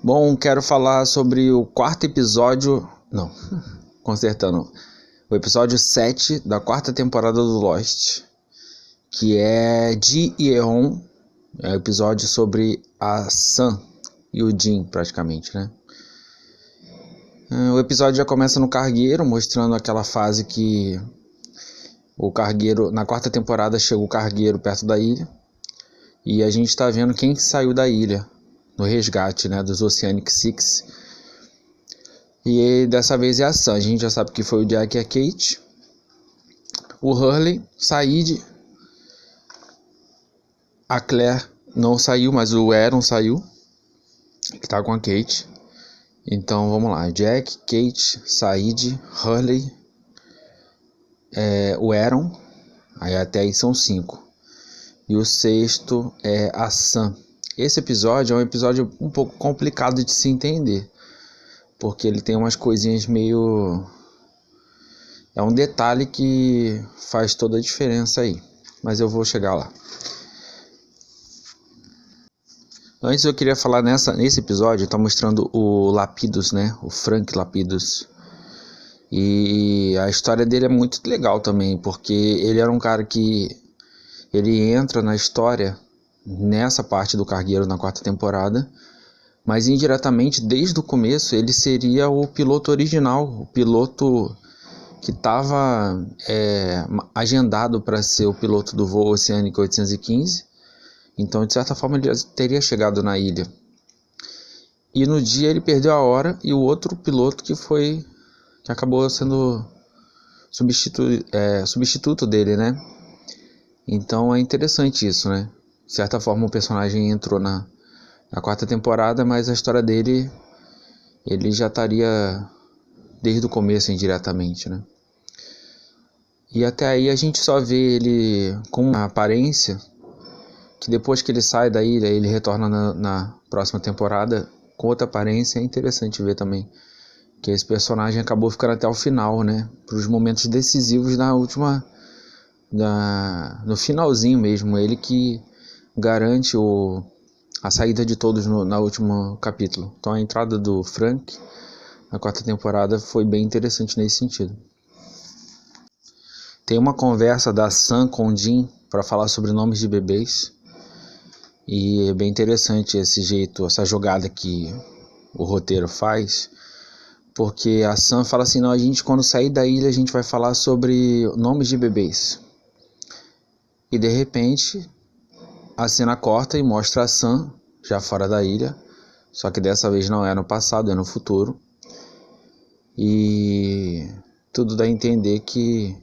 Bom, quero falar sobre o quarto episódio. Não, consertando. O episódio 7 da quarta temporada do Lost, que é Ji e Eon. É o episódio sobre a Sun e o Jin, praticamente, né? O episódio já começa no cargueiro, mostrando aquela fase que o cargueiro, na quarta temporada, chega o cargueiro perto da ilha. E a gente está vendo quem saiu da ilha no resgate, né, dos Oceanic Six. E dessa vez é a Sun. A gente já sabe que foi o Jack e a Kate, o Hurley, Sayid, a Claire não saiu, mas o Aaron saiu, que tá com a Kate. Então vamos lá: Jack, Kate, Sayid, Hurley, o Aaron. Aí até aí são 5. E o sexto é a Sun. Esse episódio é um episódio um pouco complicado de se entender, porque ele tem umas coisinhas meio... É um detalhe que faz toda a diferença aí, mas eu vou chegar lá. Antes eu queria falar nesse episódio, tá mostrando o Lapidus, né? O Frank Lapidus. E a história dele é muito legal também, porque ele era um cara que... Ele entra na história nessa parte do cargueiro na quarta temporada, mas indiretamente, desde o começo, ele seria o piloto original, o piloto que estava agendado para ser o piloto do voo Oceânico 815. Então, de certa forma, ele já teria chegado na ilha. E no dia ele perdeu a hora, e o outro piloto que acabou sendo substituto dele, né? Então é interessante isso, né? De certa forma o personagem entrou na quarta temporada, mas a história dele, ele já estaria desde o começo indiretamente, né? E até aí a gente só vê ele com uma aparência que depois que ele sai da ilha, ele retorna na próxima temporada com outra aparência. É interessante ver também que esse personagem acabou ficando até o final, né? Para os momentos decisivos no finalzinho mesmo. Ele que garante a saída de todos no último capítulo. Então a entrada do Frank na quarta temporada foi bem interessante nesse sentido. Tem uma conversa da Sun com o Jin para falar sobre nomes de bebês. E é bem interessante esse jeito, essa jogada que o roteiro faz. Porque a Sun fala assim: não, a gente, quando sair da ilha, a gente vai falar sobre nomes de bebês. E de repente a cena corta e mostra a Sun já fora da ilha, só que dessa vez não é no passado, é no futuro. E tudo dá a entender que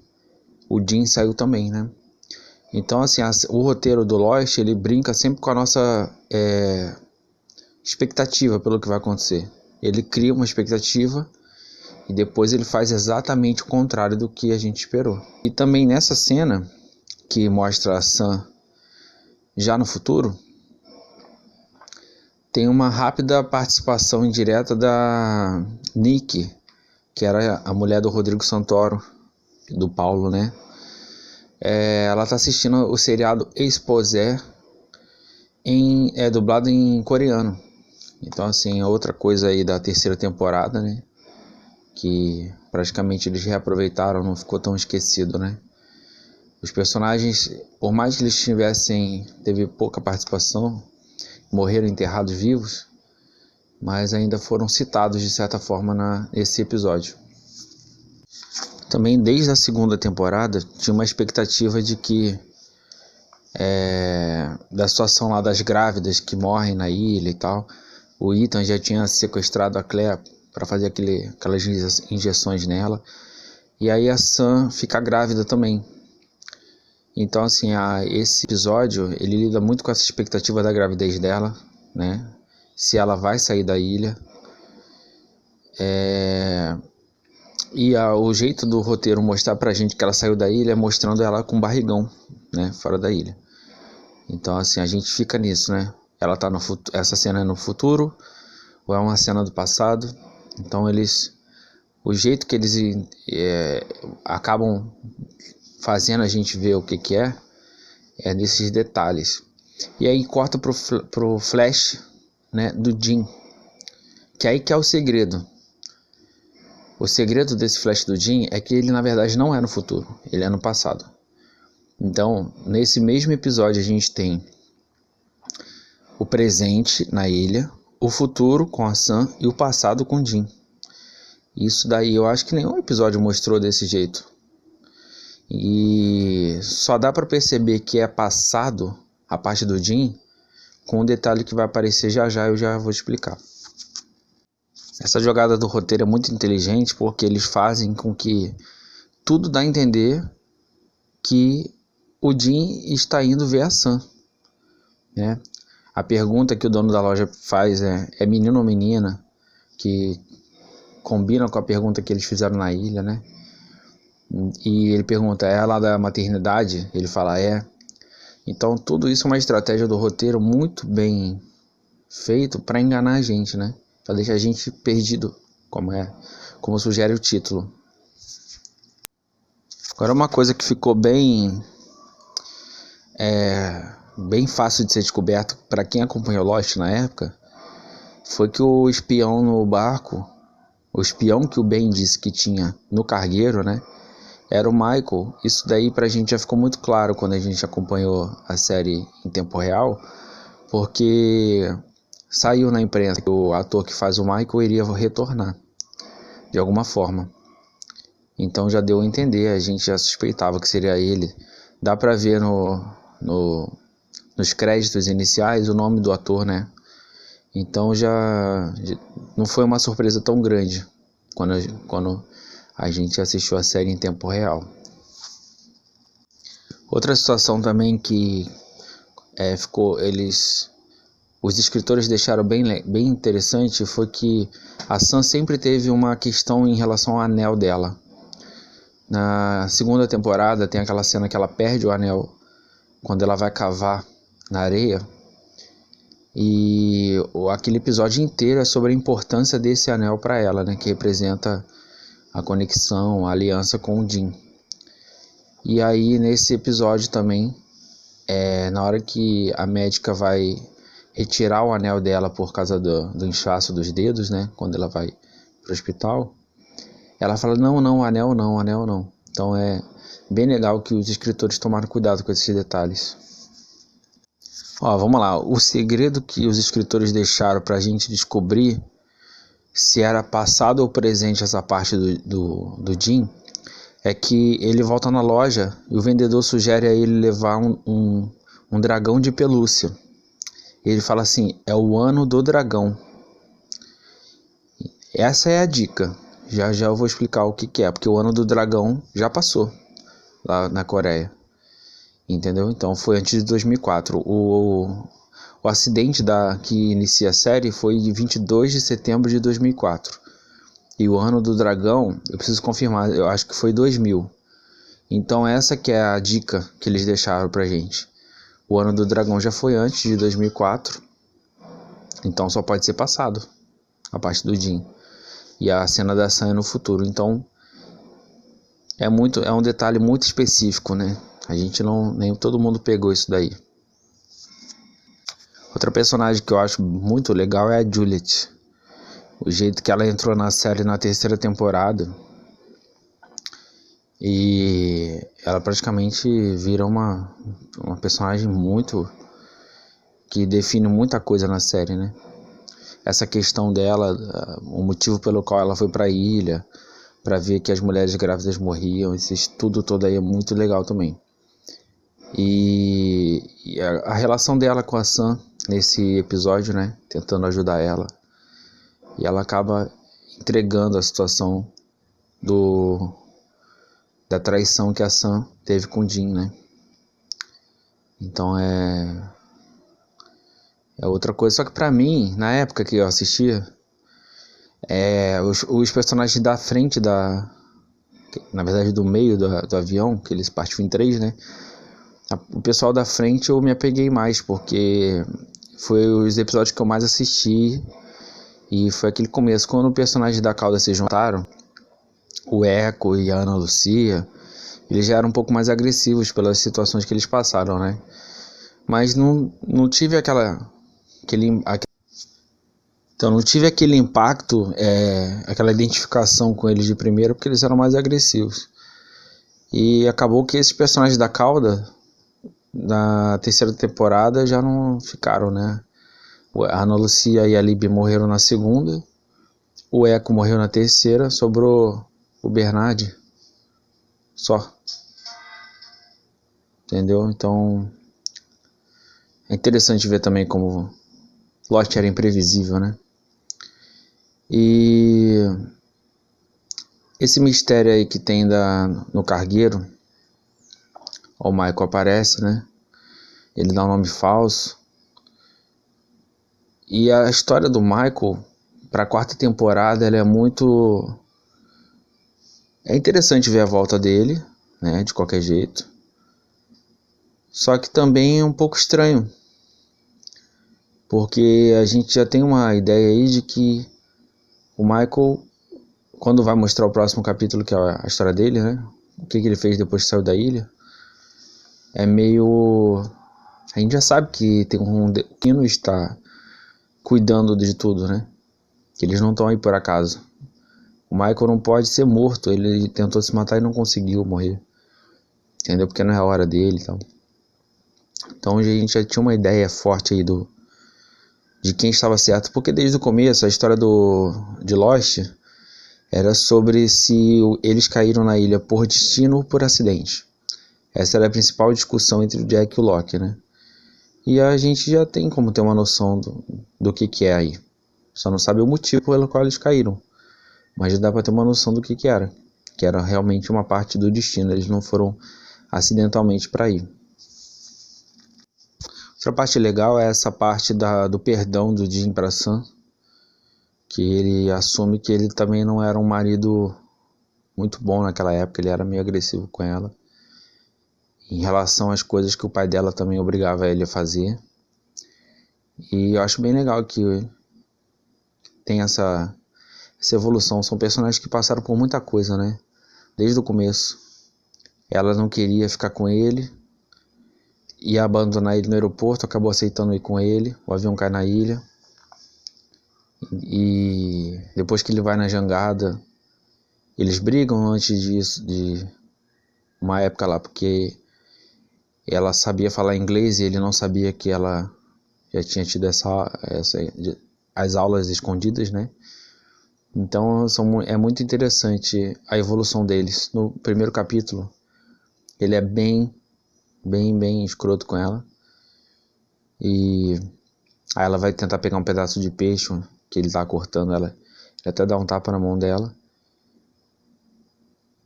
o Jin saiu também, né? Então, assim, o roteiro do Lost, ele brinca sempre com a nossa expectativa pelo que vai acontecer. Ele cria uma expectativa e depois ele faz exatamente o contrário do que a gente esperou. E também nessa cena que mostra a Sun já no futuro, tem uma rápida participação indireta da Nikki, que era a mulher do Rodrigo Santoro, do Paulo, né? Ela está assistindo o seriado Exposé, dublado em coreano. Então, assim, outra coisa aí da terceira temporada, né? Que praticamente eles reaproveitaram, não ficou tão esquecido, né? Os personagens, por mais que eles teve pouca participação, morreram enterrados vivos, mas ainda foram citados de certa forma nesse episódio. Também desde a segunda temporada tinha uma expectativa de que da situação lá das grávidas que morrem na ilha e tal, o Ethan já tinha sequestrado a Claire para fazer aquelas injeções nela, e aí a Sun fica grávida também. Então, assim, esse episódio, ele lida muito com essa expectativa da gravidez dela, né? Se ela vai sair da ilha. E o jeito do roteiro mostrar pra gente que ela saiu da ilha é mostrando ela com barrigão, né? Fora da ilha. Então, assim, a gente fica nisso, né? Ela tá essa cena é no futuro ou é uma cena do passado? Então, o jeito que eles acabam fazendo a gente ver o que é desses detalhes. E aí corta pro flash, né, do Jin. Que aí que é o segredo. O segredo desse flash do Jim é que ele na verdade não é no futuro, ele é no passado. Então, nesse mesmo episódio a gente tem o presente na ilha, o futuro com a Sam e o passado com o Jim. Isso daí eu acho que nenhum episódio mostrou desse jeito. E só dá para perceber que é passado a parte do Jim com um detalhe que vai aparecer já já, eu já vou explicar. Essa jogada do roteiro é muito inteligente porque eles fazem com que tudo dá a entender que o Jim está indo ver a Sam, né? A pergunta que o dono da loja faz é menino ou menina, que combina com a pergunta que eles fizeram na ilha, né? E ele pergunta, é lá da maternidade? Ele fala, é. Então tudo isso é uma estratégia do roteiro muito bem feito para enganar a gente, né? Para deixar a gente perdido, como sugere o título. Agora uma coisa que ficou bem fácil de ser descoberto para quem acompanhou Lost na época, foi que o espião no barco, o espião que o Ben disse que tinha no cargueiro, né, era o Michael. Isso daí pra gente já ficou muito claro quando a gente acompanhou a série em tempo real, porque saiu na imprensa que o ator que faz o Michael iria retornar de alguma forma. Então já deu a entender, a gente já suspeitava que seria ele. Dá pra ver nos créditos iniciais o nome do ator, né? Então já não foi uma surpresa tão grande quando a gente assistiu a série em tempo real. Outra situação também que os escritores deixaram bem interessante foi que a Sam sempre teve uma questão em relação ao anel dela. Na segunda temporada tem aquela cena que ela perde o anel quando ela vai cavar na areia, e aquele episódio inteiro é sobre a importância desse anel para ela, né, que representa a conexão, a aliança com o Jim. E aí nesse episódio também, na hora que a médica vai retirar o anel dela por causa do inchaço dos dedos, né, quando ela vai pro hospital, ela fala, não, anel não. Então é bem legal que os escritores tomaram cuidado com esses detalhes. Ó, vamos lá, o segredo que os escritores deixaram pra gente descobrir se era passado ou presente essa parte do Jim, é que ele volta na loja e o vendedor sugere a ele levar um dragão de pelúcia. Ele fala assim, é o ano do dragão. Essa é a dica. Já eu vou explicar o que é, porque o ano do dragão já passou lá na Coreia. Entendeu? Então foi antes de 2004. O acidente que inicia a série foi em 22 de setembro de 2004. E o ano do dragão, eu preciso confirmar, eu acho que foi 2000. Então essa que é a dica que eles deixaram pra gente. O ano do dragão já foi antes de 2004. Então só pode ser passado a parte do Jim. E a cena da Sam é no futuro. Então é um detalhe muito específico, né? A gente nem todo mundo pegou isso daí. Outra personagem que eu acho muito legal é a Juliet. O jeito que ela entrou na série na terceira temporada. E ela praticamente vira uma personagem muito... que define muita coisa na série, né? Essa questão dela, o motivo pelo qual ela foi pra ilha, pra ver que as mulheres grávidas morriam, esse estudo todo aí é muito legal também. E a relação dela com a Sam nesse episódio, né, tentando ajudar ela, e ela acaba entregando a situação da traição que a Sam teve com o Jim, né. Então é outra coisa. Só que pra mim, na época que eu assistia, os personagens da frente na verdade do meio do avião, que eles partiram em 3, né, o pessoal da frente eu me apeguei mais, porque foi os episódios que eu mais assisti. E foi aquele começo, quando o personagem da cauda se juntaram, o Echo e a Ana Lucia, eles já eram um pouco mais agressivos pelas situações que eles passaram, né? Mas não tive Então não tive aquele impacto, aquela identificação com eles de primeiro, porque eles eram mais agressivos. E acabou que esses personagens da cauda, na terceira temporada, já não ficaram, né? A Ana Lucia e a Libby morreram na segunda, o Echo morreu na terceira, sobrou o Bernard só. Entendeu? Então é interessante ver também como Lost era imprevisível, né? E esse mistério aí que tem no cargueiro, o Michael aparece, né? Ele dá um nome falso. E a história do Michael, para a quarta temporada, ela é muito... É interessante ver a volta dele, né? De qualquer jeito. Só que também é um pouco estranho. Porque a gente já tem uma ideia aí de que o Michael, quando vai mostrar o próximo capítulo, que é a história dele, né? O que ele fez depois que saiu da ilha, é meio... A gente já sabe que tem um destino está cuidando de tudo, né? Que eles não estão aí por acaso. O Michael não pode ser morto. Ele tentou se matar e não conseguiu morrer. Entendeu? Porque não é a hora dele e tal. Então a gente já tinha uma ideia forte aí de quem estava certo. Porque desde o começo a história de Lost era sobre se eles caíram na ilha por destino ou por acidente. Essa era a principal discussão entre o Jack e o Locke, né? E a gente já tem como ter uma noção do que é aí. Só não sabe o motivo pelo qual eles caíram. Mas já dá para ter uma noção do que era. Que era realmente uma parte do destino. Eles não foram acidentalmente para ir. Outra parte legal é essa parte do perdão do Jim para Sam. Que ele assume que ele também não era um marido muito bom naquela época. Ele era meio agressivo com ela. Em relação às coisas que o pai dela também obrigava ele a fazer. E eu acho bem legal que tem essa evolução. São personagens que passaram por muita coisa, né? Desde o começo. Ela não queria ficar com ele, ia abandonar ele no aeroporto, acabou aceitando ir com ele. O avião cai na ilha. E depois que ele vai na jangada, eles brigam antes disso, de uma época lá, porque ela sabia falar inglês e ele não sabia que ela já tinha tido as aulas escondidas, né? Então é muito interessante a evolução deles. No primeiro capítulo, ele é bem escroto com ela. E aí ela vai tentar pegar um pedaço de peixe que ele tá cortando ela. Ele até dá um tapa na mão dela.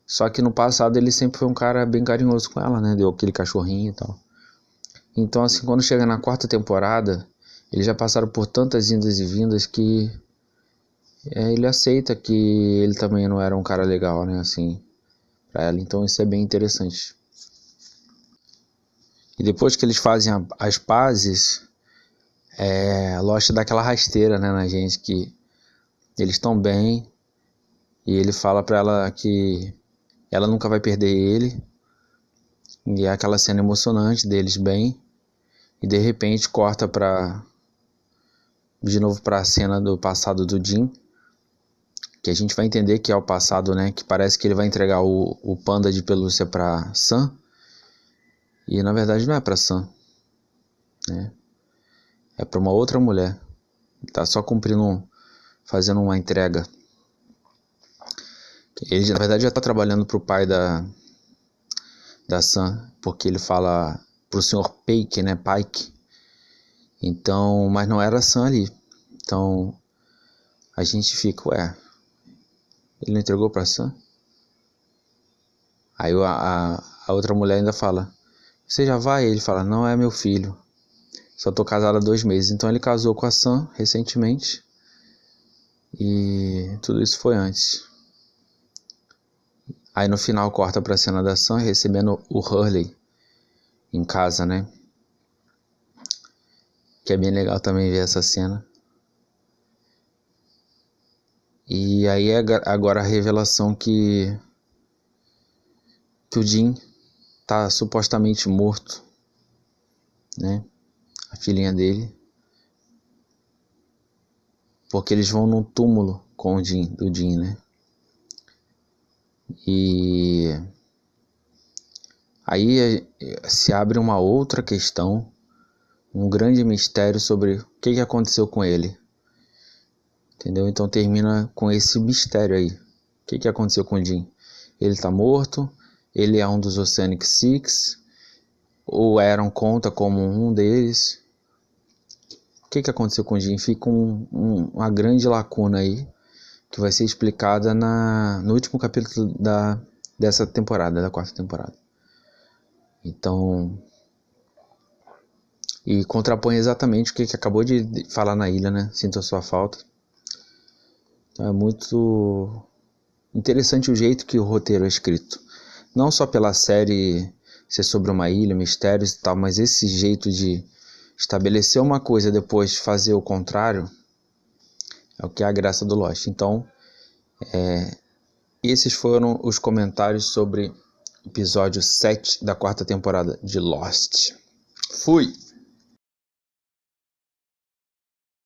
Só que no passado ele sempre foi um cara bem carinhoso com ela, né? Deu aquele cachorrinho e tal. Então assim, quando chega na quarta temporada, eles já passaram por tantas indas e vindas que ele aceita que ele também não era um cara legal, né? Assim, pra ela. Então isso é bem interessante. E depois que eles fazem as pazes, Lost dá aquela rasteira, né, na gente, que eles estão bem. E ele fala pra ela que ela nunca vai perder ele. E é aquela cena emocionante deles bem. E de repente corta de novo pra cena do passado do Jim. Que a gente vai entender que é o passado, né? Que parece que ele vai entregar o panda de pelúcia pra Sam. E na verdade não é pra Sam, né? É pra uma outra mulher. Ele tá só fazendo uma entrega. Ele na verdade já tá trabalhando pro pai da Sam. Porque ele fala pro senhor Pike, né? Pike. Então, mas não era a Sam ali. Então, a gente fica, ele não entregou pra Sam? Aí a outra mulher ainda fala, você já vai? Ele fala, não, é meu filho. Só tô casado há 2 meses. Então ele casou com a Sam recentemente. E tudo isso foi antes. Aí no final corta pra cena da Sam recebendo o Hurley em casa, né? Que é bem legal também ver essa cena. E aí é agora a revelação que o Jim tá supostamente morto, né? A filhinha dele. porque eles vão num túmulo com o Jim, né? E aí se abre uma outra questão, um grande mistério sobre o que aconteceu com ele. Entendeu? Então termina com esse mistério aí. O que aconteceu com o Jim? Ele tá morto? Ele é um dos Oceanic Six? Ou Aaron conta como um deles? O que aconteceu com o Jim? Fica uma grande lacuna aí, que vai ser explicada no último capítulo dessa temporada, da 4ª temporada. Então, e contrapõe exatamente o que acabou de falar na ilha, né? Sinto a sua falta. Então é muito interessante o jeito que o roteiro é escrito. Não só pela série ser sobre uma ilha, mistérios e tal, mas esse jeito de estabelecer uma coisa e depois fazer o contrário é o que é a graça do Lost. Então, esses foram os comentários sobre o episódio 7 da 4ª temporada de Lost. Fui!